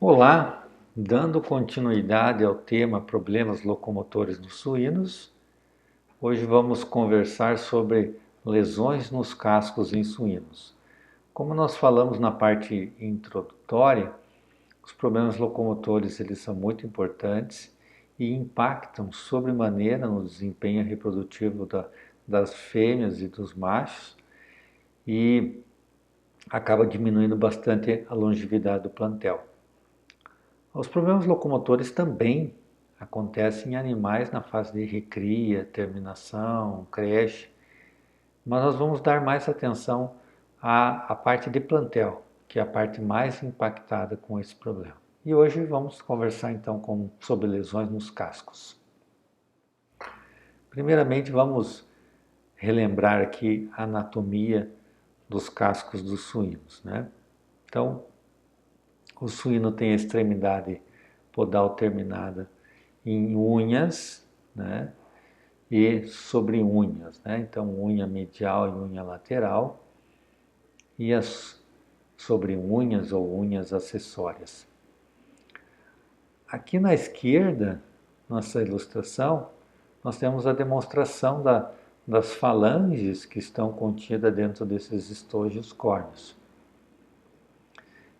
Olá, dando continuidade ao tema problemas locomotores nos suínos, hoje vamos conversar sobre lesões nos cascos em suínos. Como nós falamos na parte introdutória, os problemas locomotores eles são muito importantes e impactam sobremaneira no desempenho reprodutivo das fêmeas e dos machos e acaba diminuindo bastante a longevidade do plantel. Os problemas locomotores também acontecem em animais na fase de recria, terminação, creche, mas nós vamos dar mais atenção à parte de plantel, que é a parte mais impactada com esse problema. E hoje vamos conversar então sobre lesões nos cascos. Primeiramente vamos relembrar aqui a anatomia dos cascos dos suínos, né? Então, o suíno tem a extremidade podal terminada em unhas, né? E sobre unhas, né? Então, unha medial e unha lateral e as sobre unhas ou unhas acessórias. Aqui na esquerda, nossa ilustração, nós temos a demonstração das falanges que estão contidas dentro desses estojos córneos.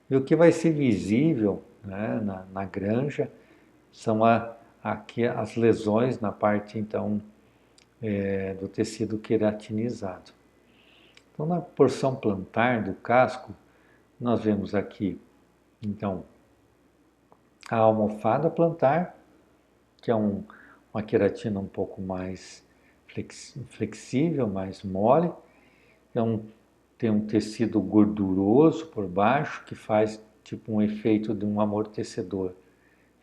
E o que vai ser visível, né, na granja são aqui as lesões na parte então do tecido queratinizado. Então, na porção plantar do casco, nós vemos aqui então a almofada plantar, que é uma queratina um pouco mais flexível, mais mole, tem um tecido gorduroso por baixo que faz tipo um efeito de um amortecedor,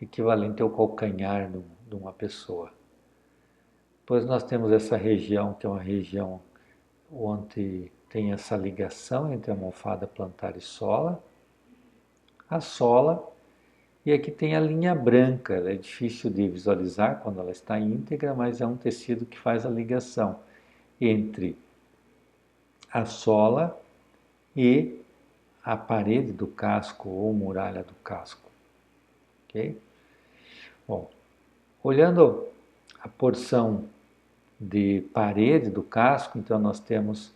equivalente ao calcanhar de uma pessoa. Depois nós temos essa região, que é uma região onde tem essa ligação entre a almofada plantar e sola, a sola, e aqui tem a linha branca. Ela é difícil de visualizar quando ela está íntegra, mas é um tecido que faz a ligação entre a sola e a parede do casco ou muralha do casco. Ok? Bom, olhando a porção de parede do casco, então nós temos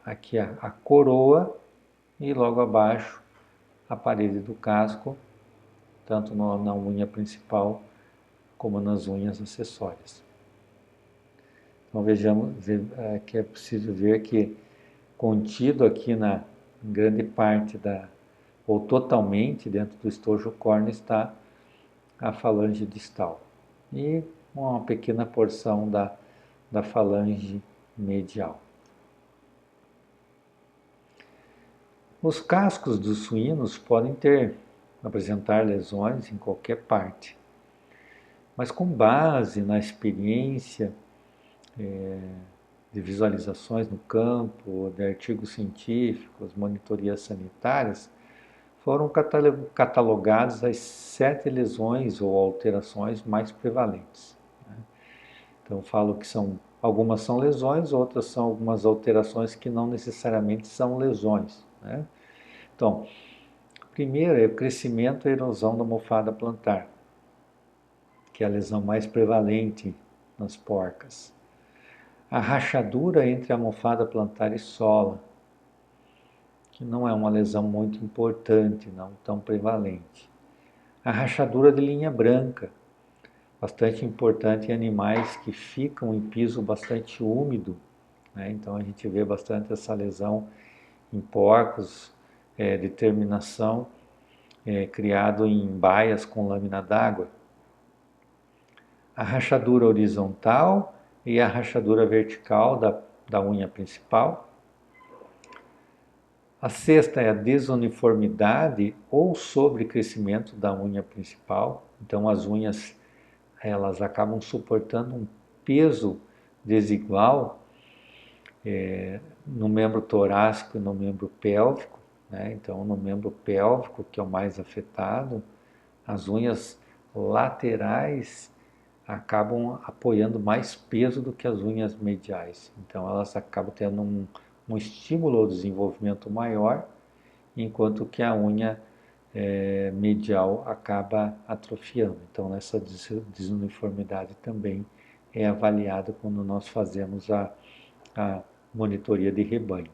aqui a coroa e logo abaixo a parede do casco, tanto na unha principal como nas unhas acessórias. Então vejamos que é possível ver que contido aqui na grande parte ou totalmente dentro do estojo córneo está a falange distal e uma pequena porção da falange medial. Os cascos dos suínos podem apresentar lesões em qualquer parte, mas com base na experiência de visualizações no campo, de artigos científicos, monitorias sanitárias, foram catalogadas as 7 lesões ou alterações mais prevalentes. Então, falo que algumas são lesões, outras são algumas alterações que não necessariamente são lesões. Né? Então, a primeira é o crescimento e erosão da almofada plantar, que é a lesão mais prevalente nas porcas. A rachadura entre a almofada plantar e sola, que não é uma lesão muito importante, não tão prevalente. A rachadura de linha branca, bastante importante em animais que ficam em piso bastante úmido, né? Então a gente vê bastante essa lesão em porcos de terminação criado em baias com lâmina d'água. A rachadura horizontal e a rachadura vertical da unha principal. A sexta é a desuniformidade ou sobrecrescimento da unha principal. Então as unhas elas acabam suportando um peso desigual no membro torácico e no membro pélvico. Né? Então no membro pélvico, que é o mais afetado, as unhas laterais acabam apoiando mais peso do que as unhas mediais. Então elas acabam tendo um estímulo ao desenvolvimento maior, enquanto que a unha medial acaba atrofiando. Então, essa desuniformidade também é avaliada quando nós fazemos a monitoria de rebanho.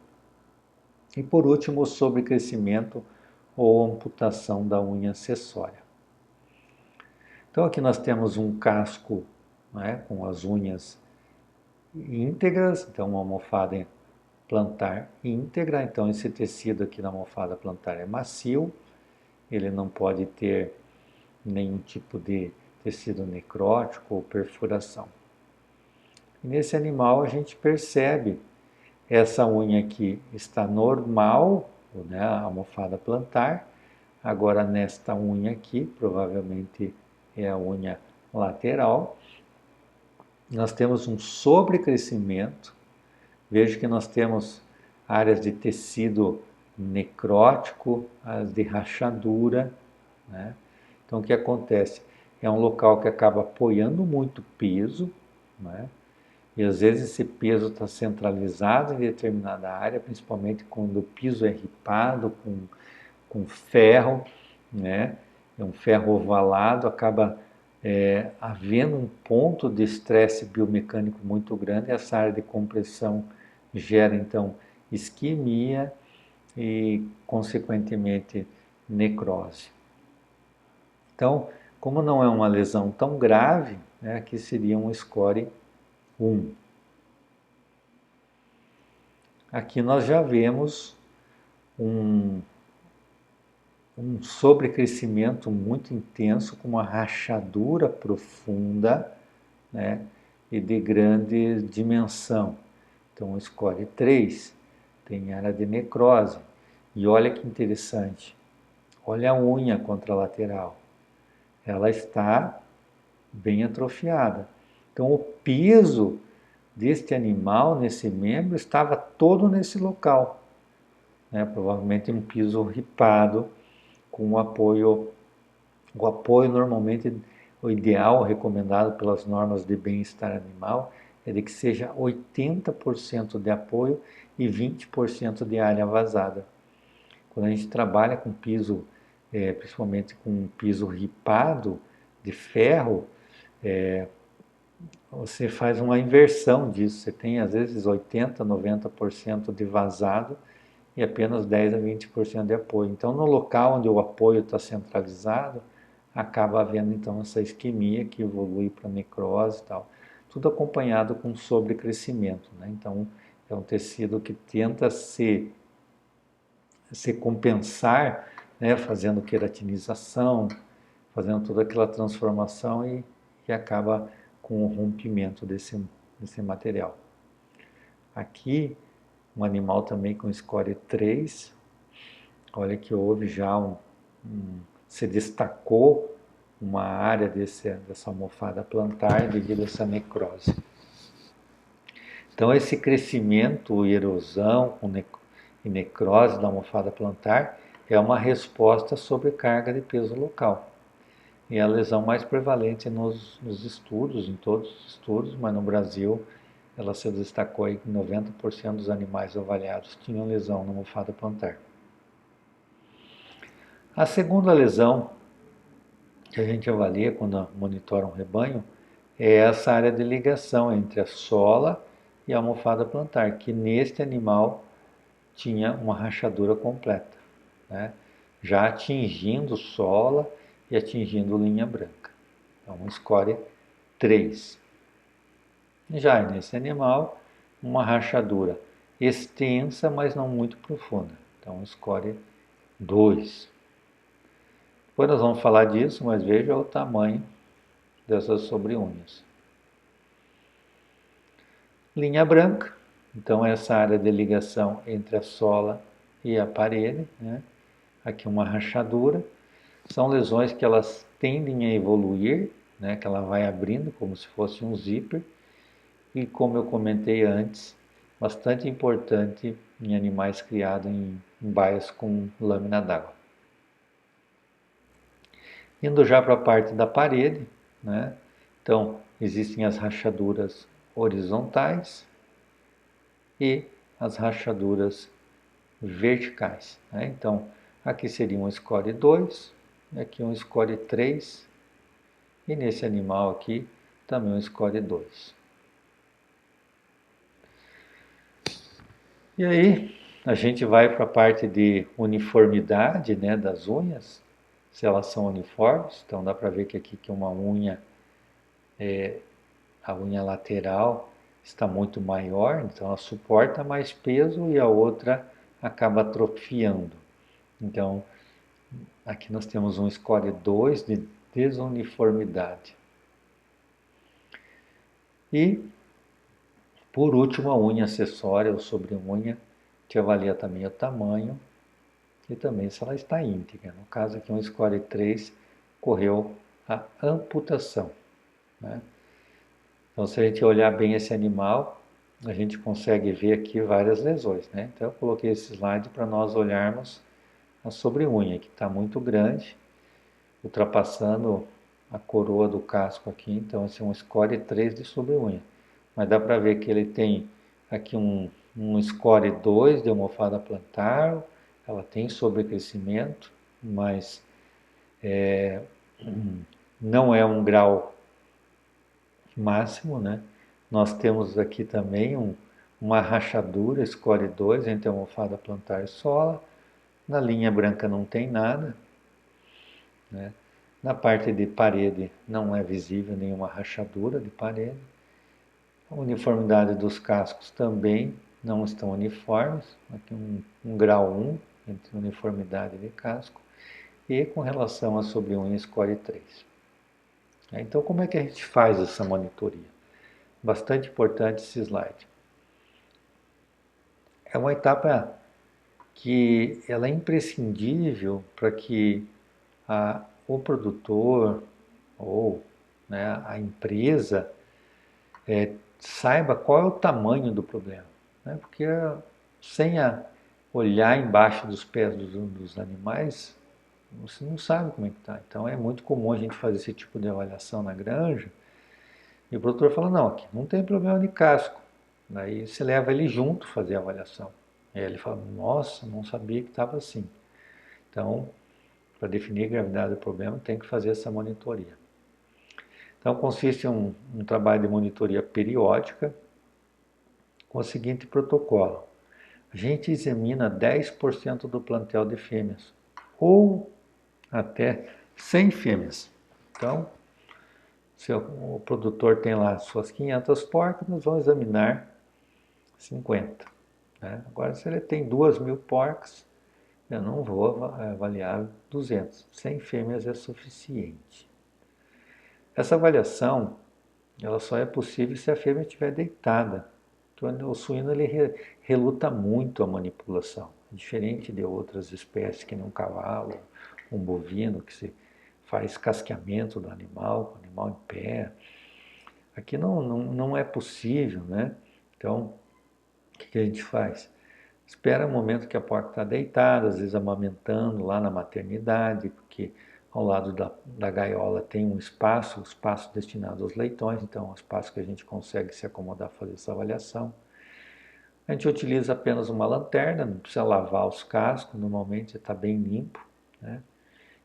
E por último, o sobrecrescimento ou amputação da unha acessória. Então aqui nós temos um casco, né, com as unhas íntegras, então uma almofada plantar íntegra, então esse tecido aqui da almofada plantar é macio, ele não pode ter nenhum tipo de tecido necrótico ou perfuração. E nesse animal a gente percebe essa unha aqui está normal, né, a almofada plantar. Agora nesta unha aqui, provavelmente é a unha lateral, nós temos um sobrecrescimento. Veja que nós temos áreas de tecido necrótico, as de rachadura, né? Então o que acontece? É um local que acaba apoiando muito peso, né? E às vezes esse peso está centralizado em determinada área, principalmente quando o piso é ripado com ferro, né? É um ferro ovalado, acaba havendo um ponto de estresse biomecânico muito grande, essa área de compressão gera então isquemia e, consequentemente, necrose. Então, como não é uma lesão tão grave, né, aqui seria um score 1. Aqui nós já vemos um sobrecrescimento muito intenso, com uma rachadura profunda, né, e de grande dimensão. Então, o score 3 tem área de necrose. E olha que interessante, olha a unha contralateral, ela está bem atrofiada. Então, o peso deste animal, nesse membro, estava todo nesse local, né? Provavelmente um piso ripado, com o apoio normalmente, o ideal recomendado pelas normas de bem-estar animal é de que seja 80% de apoio e 20% de área vazada. Quando a gente trabalha com piso, principalmente com piso ripado de ferro, você faz uma inversão disso. Você tem às vezes 80%, 90% de vazado e apenas 10% a 20% de apoio. Então, no local onde o apoio está centralizado, acaba havendo então essa isquemia que evolui para necrose e tal. Tudo acompanhado com sobrecrescimento, né? Então, é um tecido que tenta se compensar, né, fazendo queratinização, fazendo toda aquela transformação e acaba com o rompimento desse material. Aqui, um animal também com score 3, olha que houve já se destacou uma área dessa almofada plantar devido a essa necrose. Então esse crescimento, erosão e necrose da almofada plantar é uma resposta à sobrecarga de peso local. E é a lesão mais prevalente nos estudos, em todos os estudos, mas no Brasil ela se destacou aí que 90% dos animais avaliados tinham lesão na almofada plantar. A segunda lesão que a gente avalia quando monitora um rebanho é essa área de ligação entre a sola e a almofada plantar, que neste animal tinha uma rachadura completa, né? Já atingindo sola e atingindo linha branca. Então, um score 3. Já nesse animal, uma rachadura extensa, mas não muito profunda. Então, um score 2. Depois nós vamos falar disso, mas veja o tamanho dessas sobre-unhas. Linha branca, então essa área de ligação entre a sola e a parede, né? Aqui uma rachadura. São lesões que elas tendem a evoluir, né? Que ela vai abrindo como se fosse um zíper. E como eu comentei antes, bastante importante em animais criados em baias com lâmina d'água. Indo já para a parte da parede, né? Então, existem as rachaduras horizontais e as rachaduras verticais, né? Então, Aqui seria um score 2, aqui um score 3, e nesse animal aqui também um score 2. E aí a gente vai para a parte de uniformidade, né, das unhas, se elas são uniformes. Então dá para ver que aqui que uma unha, a unha lateral está muito maior, então ela suporta mais peso, e a outra acaba atrofiando. Então aqui nós temos um score 2 de desuniformidade. E por último, a unha acessória ou sobre-unha, que avalia também o tamanho e também se ela está íntegra. No caso aqui, um score 3 ocorreu a amputação, né? Então, se a gente olhar bem esse animal, a gente consegue ver aqui várias lesões, né? Então, eu coloquei esse slide para nós olharmos a sobre-unha, que está muito grande, ultrapassando a coroa do casco aqui. Então, esse é um score 3 de sobre-unha. Mas dá para ver que ele tem aqui um score 2 de almofada plantar, ela tem sobrecrescimento, mas não é um grau máximo, né? Nós temos aqui também uma rachadura, score 2 entre almofada plantar e sola. Na linha branca não tem nada, né? Na parte de parede não é visível nenhuma rachadura de parede. A uniformidade dos cascos também não estão uniformes, aqui um grau 1 entre uniformidade de casco, e com relação a sobre-unha score 3. Então, como é que a gente faz essa monitoria? Bastante importante esse slide. É uma etapa que ela é imprescindível para que o produtor ou, né, a empresa saiba qual é o tamanho do problema, né? Porque sem olhar embaixo dos pés dos animais, você não sabe como é que está. Então é muito comum a gente fazer esse tipo de avaliação na granja e o produtor fala, não, aqui não tem problema de casco. Daí você leva ele junto fazer a avaliação. E aí ele fala, nossa, não sabia que estava assim. Então, para definir a gravidade do problema, tem que fazer essa monitoria. Então, consiste em um trabalho de monitoria periódica com o seguinte protocolo. A gente examina 10% do plantel de fêmeas, ou até 100 fêmeas. Então, se o produtor tem lá suas 500 porcas, nós vamos examinar 50. Né? Agora, se ele tem 2.000 porcas, eu não vou avaliar 200. 100 fêmeas é suficiente. Essa avaliação, ela só é possível se a fêmea estiver deitada. Então, o suíno ele reluta muito a manipulação, diferente de outras espécies, que nem um cavalo, um bovino, que se faz casqueamento do animal, o animal em pé. Aqui não é possível, né? Então, o que a gente faz? Espera o momento que a porca está deitada, às vezes amamentando lá na maternidade, porque ao lado da gaiola tem um espaço destinado aos leitões, então é um espaço que a gente consegue se acomodar a fazer essa avaliação. A gente utiliza apenas uma lanterna, não precisa lavar os cascos, normalmente está bem limpo, né?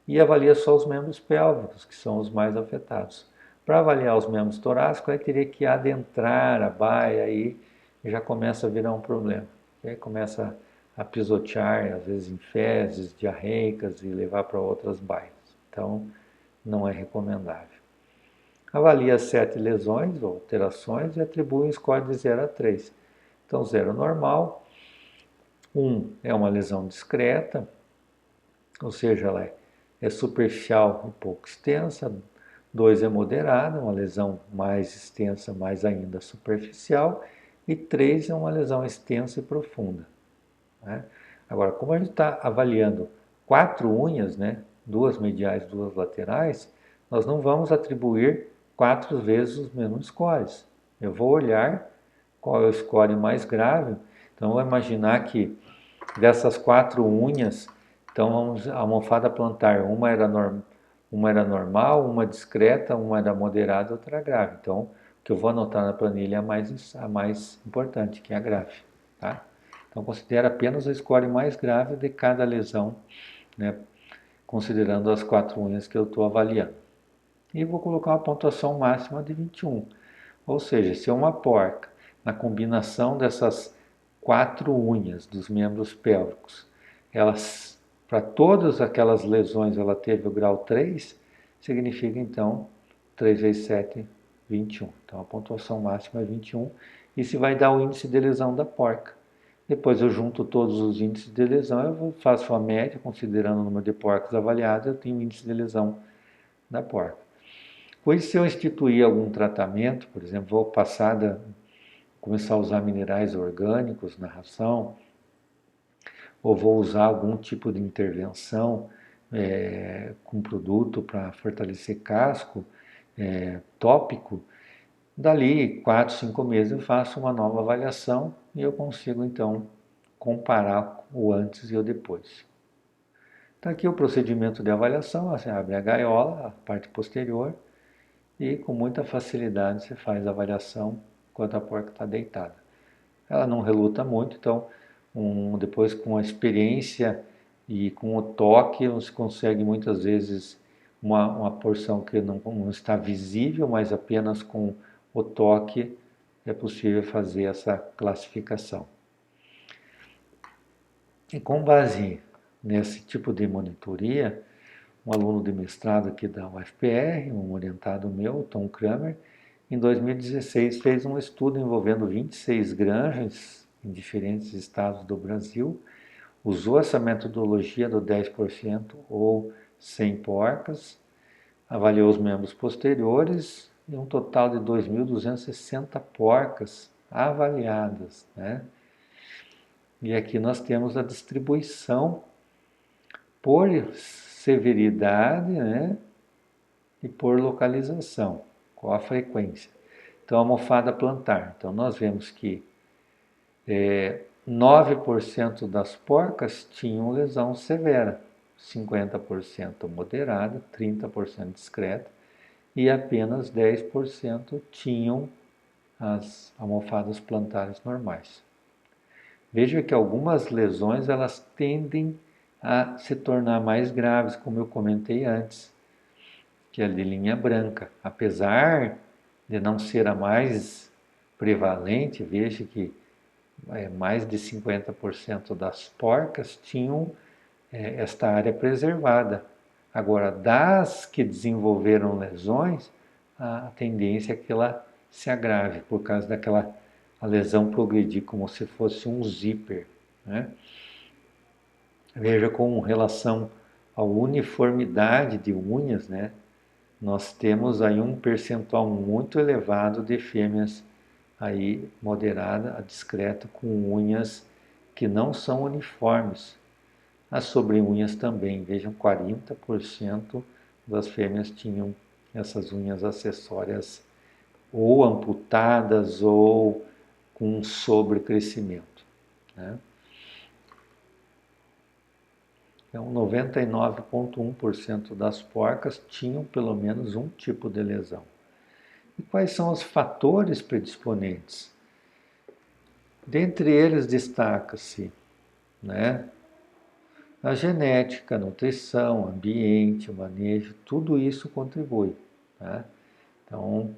E avalia só os membros pélvicos, que são os mais afetados. Para avaliar os membros torácicos, aí teria que adentrar a baia, aí já começa a virar um problema. E aí começa a pisotear, às vezes em fezes, diarreicas, e levar para outras baias. Então, não é recomendável. Avalia 7 lesões ou alterações e atribui um score de 0 a 3. Então, 0 normal, 1 é uma lesão discreta, ou seja, ela é superficial e pouco extensa. 2 é moderada, uma lesão mais extensa, mais ainda superficial. E 3 é uma lesão extensa e profunda, né? Agora, como a gente está avaliando 4 unhas, né, 2 mediais, 2 laterais, nós não vamos atribuir 4 vezes os mesmos scores. Eu vou olhar qual é o score mais grave. Então, vou imaginar que dessas 4 unhas, então a almofada plantar, uma era normal, uma discreta, uma era moderada, outra grave. Então, o que eu vou anotar na planilha é a mais importante, que é a grave, tá? Então, considera apenas o score mais grave de cada lesão né, considerando as 4 unhas que eu estou avaliando. E vou colocar uma pontuação máxima de 21. Ou seja, se é uma porca, na combinação dessas 4 unhas dos membros pélvicos, elas, para todas aquelas lesões, ela teve o grau 3, significa então 3 vezes 7, 21. Então a pontuação máxima é 21. E se vai dar o índice de lesão da porca. Depois eu junto todos os índices de lesão, eu faço a média, considerando o número de porcas avaliadas, eu tenho o índice de lesão da porca. Pois se eu instituir algum tratamento, por exemplo, vou começar a usar minerais orgânicos na ração, ou vou usar algum tipo de intervenção com produto para fortalecer casco, tópico, dali 4, 5 meses eu faço uma nova avaliação e eu consigo então comparar o antes e o depois. Então aqui o procedimento de avaliação, você abre a gaiola, a parte posterior, e com muita facilidade você faz a avaliação enquanto a porca está deitada. Ela não reluta muito, então depois com a experiência e com o toque você consegue muitas vezes uma porção que não está visível, mas apenas com o toque é possível fazer essa classificação. E com base nesse tipo de monitoria, um aluno de mestrado aqui da UFPR, um orientado meu, Tom Kramer, em 2016 fez um estudo envolvendo 26 granjas em diferentes estados do Brasil, usou essa metodologia do 10% ou 100 porcas, avaliou os membros posteriores e um total de 2.260 porcas avaliadas, né? E aqui nós temos a distribuição por severidade, né? E por localização, qual a frequência. Então, a mofada plantar. Então, nós vemos que 9% das porcas tinham lesão severa, 50% moderada, 30% discreta e apenas 10% tinham as almofadas plantares normais. Veja que algumas lesões elas tendem a se tornar mais graves, como eu comentei antes, que é a de linha branca. Apesar de não ser a mais prevalente, veja que mais de 50% das porcas tinham esta área preservada. Agora, das que desenvolveram lesões, a tendência é que ela se agrave, por causa daquela a lesão progredir como se fosse um zíper, né? Veja com relação à uniformidade de unhas, né? Nós temos aí um percentual muito elevado de fêmeas aí moderada a discreta com unhas que não são uniformes. As sobre-unhas também, vejam, 40% das fêmeas tinham essas unhas acessórias ou amputadas ou com sobrecrescimento, né? Então, 99,1% das porcas tinham pelo menos um tipo de lesão. E quais são os fatores predisponentes? Dentre eles destaca-se, né, a genética, a nutrição, ambiente, o manejo, tudo isso contribui, né? Então,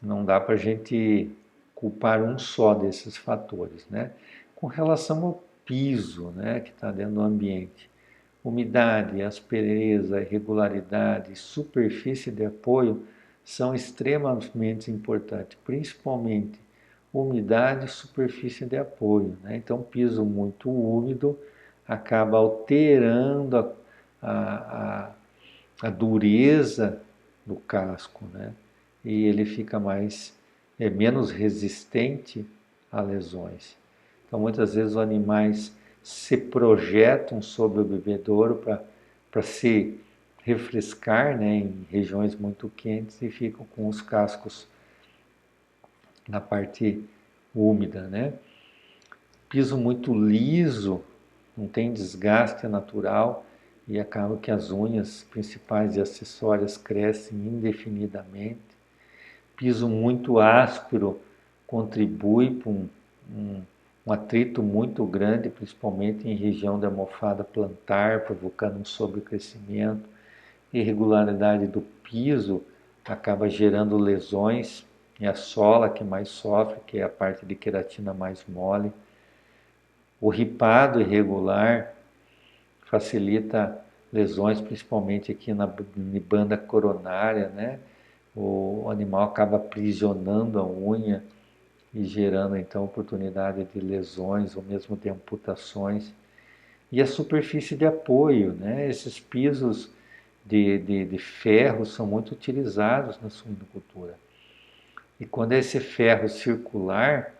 não dá para a gente culpar um só desses fatores, né? Com relação ao piso, né, que está dentro do ambiente, umidade, aspereza, irregularidade, superfície de apoio são extremamente importantes, principalmente umidade e superfície de apoio, né? Então, piso muito úmido acaba alterando a dureza do casco, né? E ele fica menos resistente a lesões. Então, muitas vezes os animais se projetam sobre o bebedouro para se refrescar, né, em regiões muito quentes e ficam com os cascos na parte úmida, né? Piso muito liso, não tem desgaste natural e acaba que as unhas principais e acessórias crescem indefinidamente. Piso muito áspero contribui para um atrito muito grande, principalmente em região da almofada plantar, provocando um sobrecrescimento, irregularidade do piso acaba gerando lesões, e a sola que mais sofre, que é a parte de queratina mais mole. O ripado irregular facilita lesões, principalmente aqui na banda coronária, né? O animal acaba aprisionando a unha e gerando então oportunidade de lesões ou mesmo de amputações. E a superfície de apoio, né? Esses pisos de ferro são muito utilizados na suinocultura. E quando é esse ferro circular,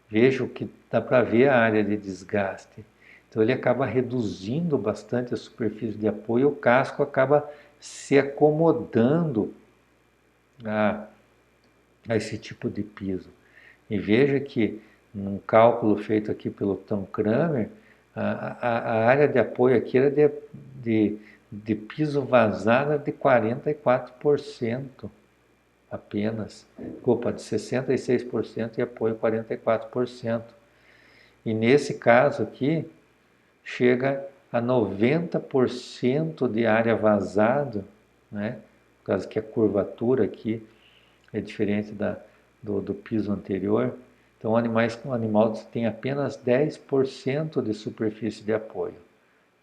vejo que dá para ver a área de desgaste. Então ele acaba reduzindo bastante a superfície de apoio e o casco acaba se acomodando a, a esse tipo de piso. E veja que num cálculo feito aqui pelo Tom Kramer, a área de apoio aqui era de piso vazada de 44% apenas. Opa, de 66% e apoio 44%. E nesse caso aqui, chega a 90% de área vazada, né? Por causa que a curvatura aqui é diferente do piso anterior. Então, o animal tem apenas 10% de superfície de apoio.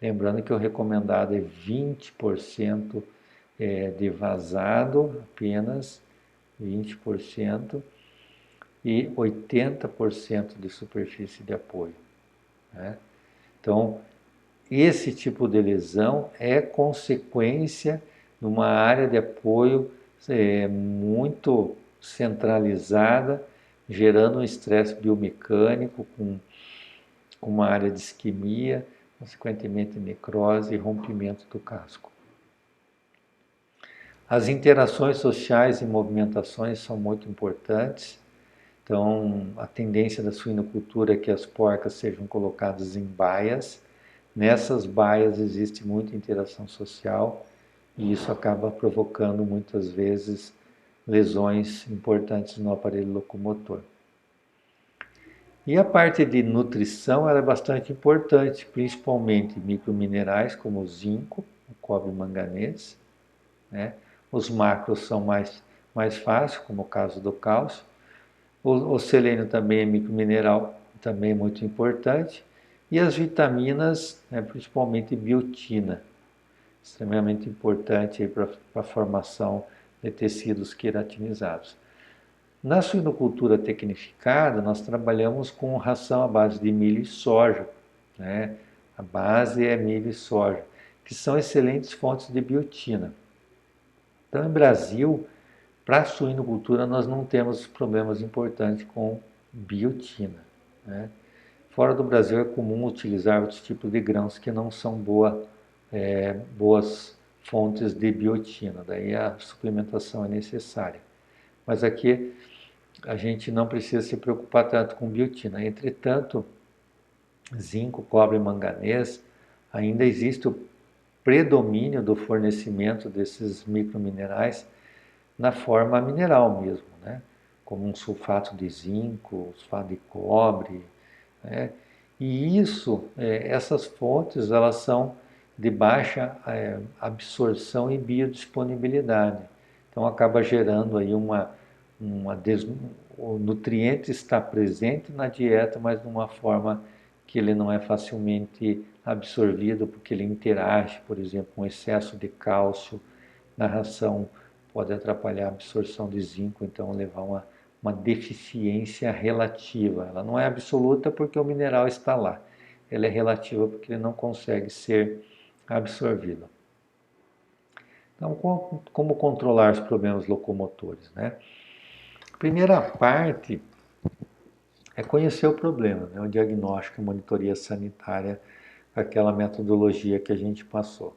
Lembrando que o recomendado é 20% de vazado, apenas 20%, e 80% de superfície de apoio, né? Então, esse tipo de lesão é consequência de uma área de apoio muito centralizada, gerando um estresse biomecânico com uma área de isquemia, consequentemente necrose e rompimento do casco. As interações sociais e movimentações são muito importantes. Então, a tendência da suinocultura é que as porcas sejam colocadas em baias. Nessas baias existe muita interação social e isso acaba provocando muitas vezes lesões importantes no aparelho locomotor. E a parte de nutrição ela é bastante importante, principalmente microminerais como o zinco, o cobre e manganês, né? Os macros são mais fáceis, como o caso do cálcio. O selênio também é micromineral, também é muito importante. E as vitaminas, né, principalmente biotina, extremamente importante para a formação de tecidos queratinizados. Na suinocultura tecnificada, nós trabalhamos com ração à base de milho e soja, né? A base é milho e soja, que são excelentes fontes de biotina. Então, no Brasil, para a suinocultura, nós não temos problemas importantes com biotina, né? Fora do Brasil é comum utilizar outros tipos de grãos que não são boas fontes de biotina, daí a suplementação é necessária. Mas aqui a gente não precisa se preocupar tanto com biotina. Entretanto, zinco, cobre e manganês, ainda existe o predomínio do fornecimento desses microminerais na forma mineral mesmo, né? Como um sulfato de zinco, sulfato de cobre, né? E essas fontes, elas são de baixa absorção e biodisponibilidade. Então acaba gerando aí o nutriente está presente na dieta, mas de uma forma que ele não é facilmente absorvido, porque ele interage, por exemplo, com excesso de cálcio na ração pode atrapalhar a absorção de zinco, então levar uma deficiência relativa. Ela não é absoluta porque o mineral está lá. Ela é relativa porque ele não consegue ser absorvido. Então, como controlar os problemas locomotores, né? A primeira parte é conhecer o problema, né? O diagnóstico, a monitoria sanitária, aquela metodologia que a gente passou.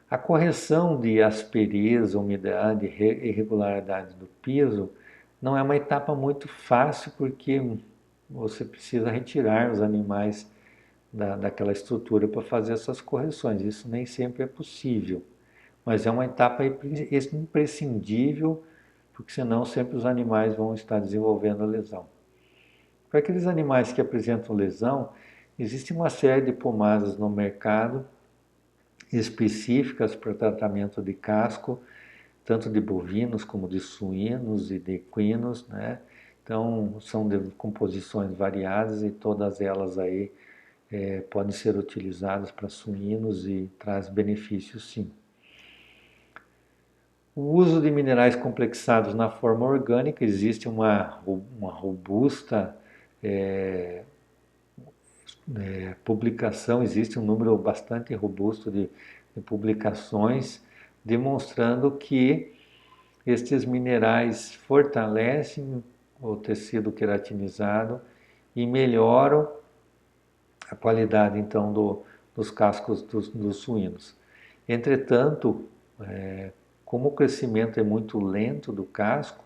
A correção de aspereza, umidade e irregularidade do piso não é uma etapa muito fácil porque você precisa retirar os animais daquela estrutura para fazer essas correções. Isso nem sempre é possível, mas é uma etapa imprescindível, porque senão sempre os animais vão estar desenvolvendo a lesão. Para aqueles animais que apresentam lesão, existe uma série de pomadas no mercado específicas para tratamento de casco, tanto de bovinos como de suínos e de equinos, né? Então, são de composições variadas e todas elas aí podem ser utilizadas para suínos e traz benefícios sim. O uso de minerais complexados na forma orgânica, existe uma robusta publicação, existe um número bastante robusto de publicações demonstrando que estes minerais fortalecem o tecido queratinizado e melhoram a qualidade então dos cascos dos suínos. Entretanto, como o crescimento é muito lento do casco,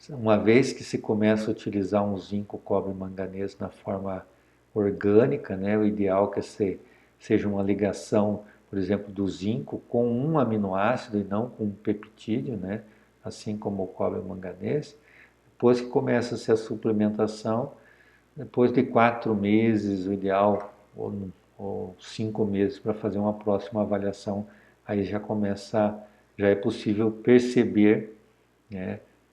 uma vez que se começa a utilizar um zinco, cobre e manganês na forma orgânica, o ideal é que seja uma ligação, por exemplo, do zinco com um aminoácido e não com um peptídeo, assim como o cobre e o manganês. Depois que começa-se a suplementação, depois de 4 meses, o ideal, ou 5 meses para fazer uma próxima avaliação, aí já é possível perceber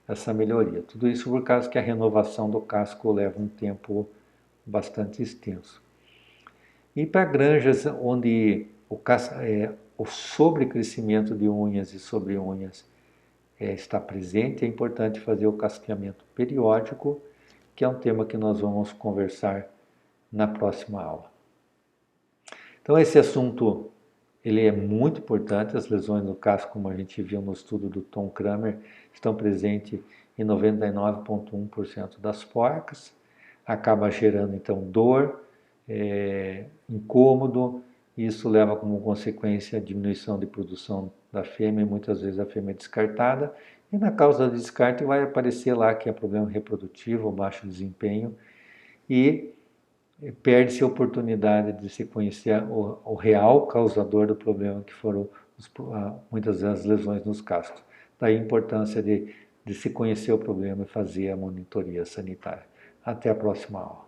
essa melhoria. Tudo isso por causa que a renovação do casco leva um tempo bastante extenso. E para granjas onde o sobrecrescimento de unhas e sobre-unhas está presente, é importante fazer o casqueamento periódico, que é um tema que nós vamos conversar na próxima aula. Então esse assunto ele é muito importante, as lesões no casco, como a gente viu no estudo do Tom Kramer, estão presentes em 99,1% das porcas, acaba gerando então dor, incômodo, e isso leva como consequência a diminuição de produção da fêmea, e muitas vezes a fêmea é descartada, e na causa do descarte vai aparecer lá que é problema reprodutivo, baixo desempenho, e perde-se a oportunidade de se conhecer o real causador do problema, que foram muitas vezes as lesões nos cascos. Daí a importância de se conhecer o problema e fazer a monitoria sanitária. Até a próxima aula.